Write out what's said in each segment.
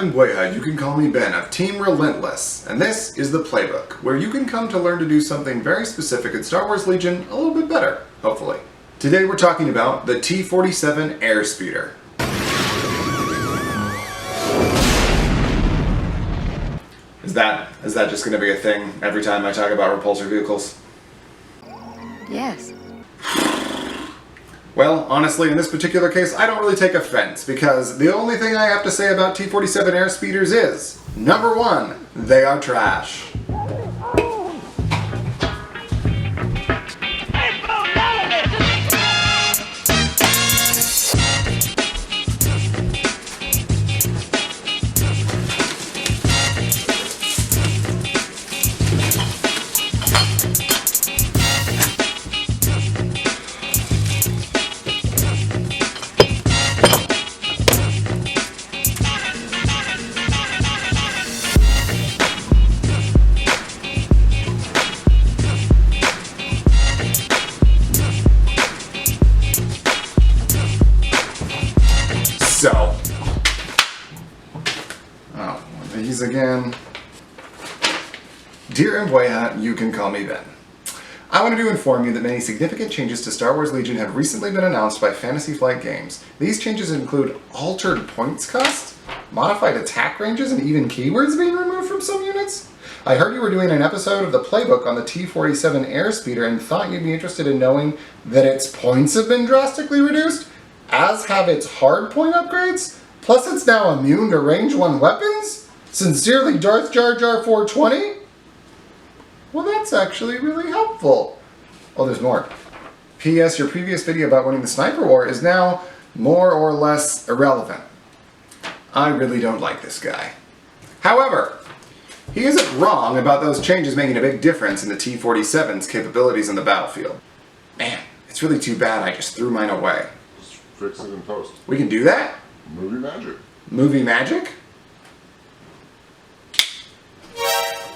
I'm Mbweha, you can call me Ben, of Team Relentless, and this is the Playbook, where you can come to learn to do something very specific in Star Wars Legion a little bit better, hopefully. Today we're talking about the T-47 Airspeeder. Is that just going to be a thing every time I talk about repulsor vehicles? Yes. Well, honestly, in this particular case, I don't really take offense, because the only thing I have to say about T-47 Airspeeders is, number one, they are trash. So, these again. Dear Mbweha, you can call me Ben. I wanted to inform you that many significant changes to Star Wars Legion have recently been announced by Fantasy Flight Games. These changes include altered points cost, modified attack ranges, and even keywords being removed from some units. I heard you were doing an episode of the Playbook on the T-47 Airspeeder and thought you'd be interested in knowing that its points have been drastically reduced, as have its hard point upgrades, plus it's now immune to range 1 weapons? Sincerely, Darth Jar Jar 420? Well, that's actually really helpful. Oh, there's more. P.S. Your previous video about winning the sniper war is now more or less irrelevant. I really don't like this guy. However, he isn't wrong about those changes making a big difference in the T-47's capabilities on the battlefield. Man, it's really too bad I just threw mine away. Fix it in post. We can do that? Movie magic. Movie magic?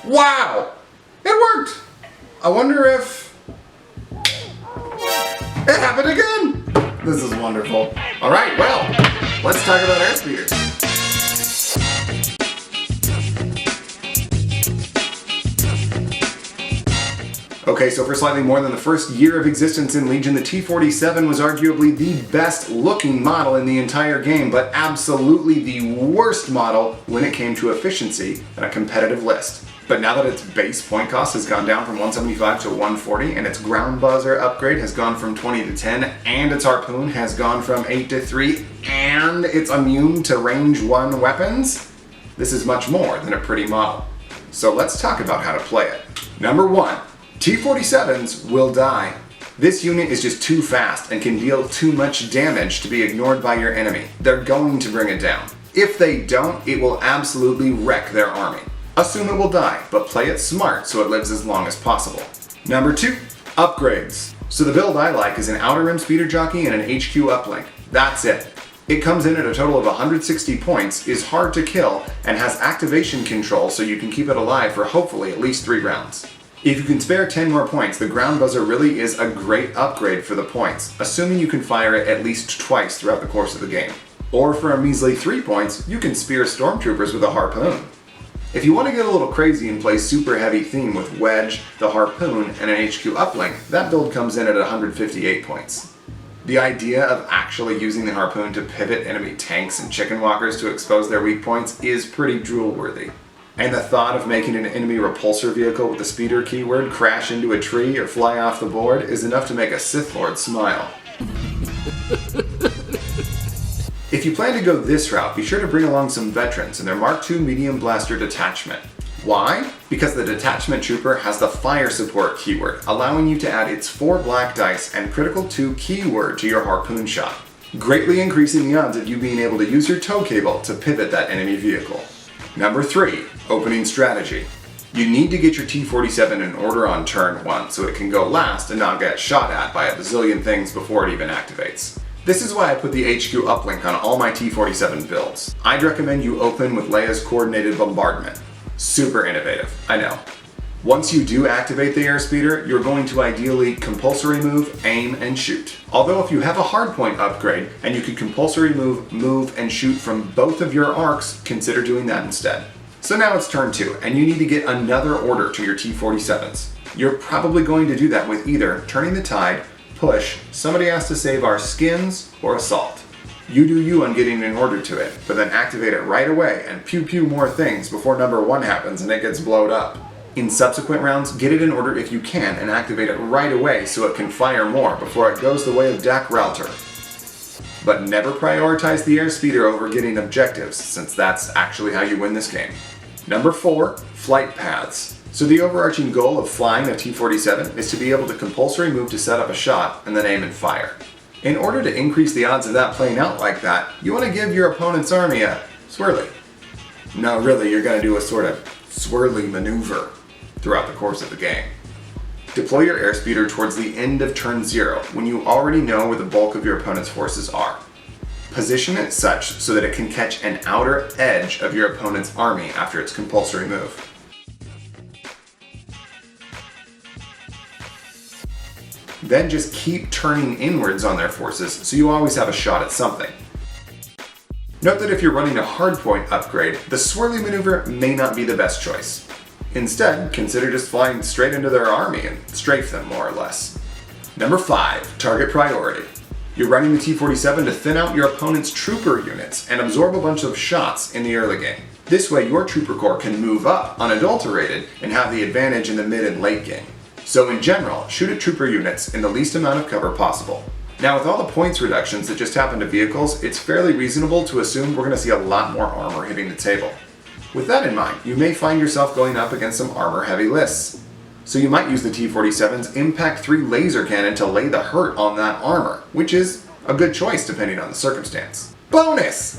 Wow! It worked! I wonder if... it happened again! This is wonderful. Alright, well, let's talk about airspeeders. Okay, so for slightly more than the first year of existence in Legion, the T-47 was arguably the best looking model in the entire game, but absolutely the worst model when it came to efficiency in a competitive list. But now that its base point cost has gone down from 175 to 140, and its ground buzzer upgrade has gone from 20 to 10, and its harpoon has gone from 8 to 3, and it's immune to range 1 weapons, this is much more than a pretty model. So let's talk about how to play it. Number 1. T-47s will die. This unit is just too fast and can deal too much damage to be ignored by your enemy. They're going to bring it down. If they don't, it will absolutely wreck their army. Assume it will die, but play it smart so it lives as long as possible. Number 2, upgrades. So the build I like is an outer rim speeder jockey and an HQ uplink. That's it. It comes in at a total of 160 points, is hard to kill, and has activation control so you can keep it alive for hopefully at least 3 rounds. If you can spare 10 more points, the ground buzzer really is a great upgrade for the points, assuming you can fire it at least twice throughout the course of the game. Or for a measly 3 points, you can spear stormtroopers with a harpoon. If you want to get a little crazy and play super heavy theme with Wedge, the harpoon, and an HQ uplink, that build comes in at 158 points. The idea of actually using the harpoon to pivot enemy tanks and chicken walkers to expose their weak points is pretty drool-worthy. And the thought of making an enemy repulsor vehicle with the speeder keyword crash into a tree or fly off the board is enough to make a Sith Lord smile. If you plan to go this route, be sure to bring along some veterans and their Mark II medium blaster detachment. Why? Because the detachment trooper has the fire support keyword, allowing you to add its 4 black dice and critical 2 keyword to your harpoon shot, greatly increasing the odds of you being able to use your tow cable to pivot that enemy vehicle. Number 3, opening strategy. You need to get your T-47 in order on turn 1 so it can go last and not get shot at by a bazillion things before it even activates. This is why I put the HQ uplink on all my T-47 builds. I'd recommend you open with Leia's coordinated bombardment. Super innovative, I know. Once you do activate the Airspeeder, you're going to ideally compulsory move, aim, and shoot. Although if you have a hardpoint upgrade and you could compulsory move, and shoot from both of your arcs, consider doing that instead. So now it's turn 2, and you need to get another order to your T-47s. You're probably going to do that with either turning the tide, push, somebody has to save our skins, or assault. You do you on getting an order to it, but then activate it right away and pew pew more things before number 1 happens and it gets blowed up. In subsequent rounds, get it in order if you can and activate it right away so it can fire more before it goes the way of Dak Router. But never prioritize the Airspeeder over getting objectives, since that's actually how you win this game. Number 4, flight paths. So the overarching goal of flying a T-47 is to be able to compulsory move to set up a shot and then aim and fire. In order to increase the odds of that playing out like that, you want to give your opponent's army a swirly. No, really, you're going to do a sort of swirly maneuver throughout the course of the game. Deploy your Airspeeder towards the end of turn 0 when you already know where the bulk of your opponent's forces are. Position it such so that it can catch an outer edge of your opponent's army after its compulsory move. Then just keep turning inwards on their forces so you always have a shot at something. Note that if you're running a hardpoint upgrade, the swirly maneuver may not be the best choice. Instead, consider just flying straight into their army and strafe them more or less. Number 5, target priority. You're running the T-47 to thin out your opponent's trooper units and absorb a bunch of shots in the early game. This way your trooper corps can move up unadulterated and have the advantage in the mid and late game. So in general, shoot at trooper units in the least amount of cover possible. Now with all the points reductions that just happen to vehicles, it's fairly reasonable to assume we're going to see a lot more armor hitting the table. With that in mind, you may find yourself going up against some armor-heavy lists. So you might use the T-47's Impact 3 laser cannon to lay the hurt on that armor, which is a good choice depending on the circumstance. Bonus!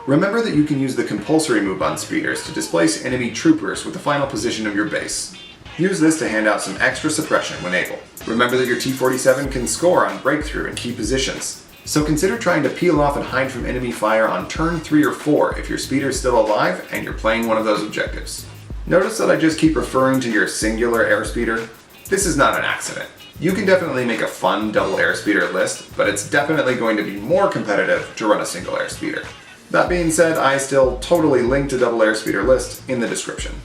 Remember that you can use the compulsory move on speeders to displace enemy troopers with the final position of your base. Use this to hand out some extra suppression when able. Remember that your T-47 can score on breakthrough in key positions, so consider trying to peel off and hide from enemy fire on turn 3 or 4 if your speeder is still alive and you're playing one of those objectives. Notice that I just keep referring to your singular Airspeeder? This is not an accident. You can definitely make a fun double Airspeeder list, but it's definitely going to be more competitive to run a single Airspeeder. That being said, I still totally link to double Airspeeder list in the description.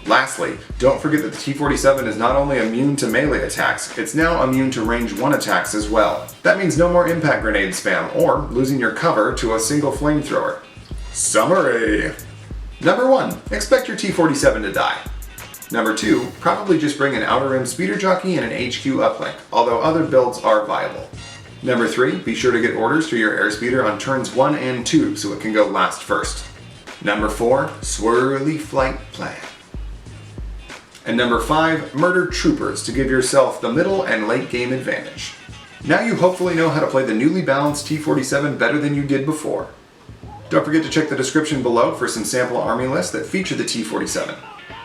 Lastly, don't forget that the T-47 is not only immune to melee attacks, it's now immune to range 1 attacks as well. That means no more impact grenade spam or losing your cover to a single flamethrower. Summary! Number 1, expect your T-47 to die. Number 2, probably just bring an outer rim speeder jockey and an HQ uplink, although other builds are viable. Number 3, be sure to get orders to your Airspeeder on turns 1 and 2 so it can go last first. Number 4, swirly flight plan. And number 5, murder troopers to give yourself the middle and late game advantage. Now you hopefully know how to play the newly balanced T-47 better than you did before. Don't forget to check the description below for some sample army lists that feature the T-47.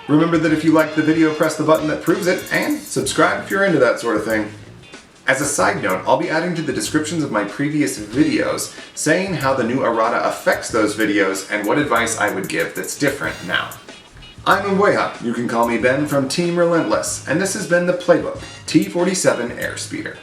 Remember that if you liked the video, press the button that proves it, and subscribe if you're into that sort of thing. As a side note, I'll be adding to the descriptions of my previous videos saying how the new errata affects those videos and what advice I would give that's different now. I'm Mbweha, you can call me Ben from Team Relentless, and this has been the Playbook, T-47 Airspeeder.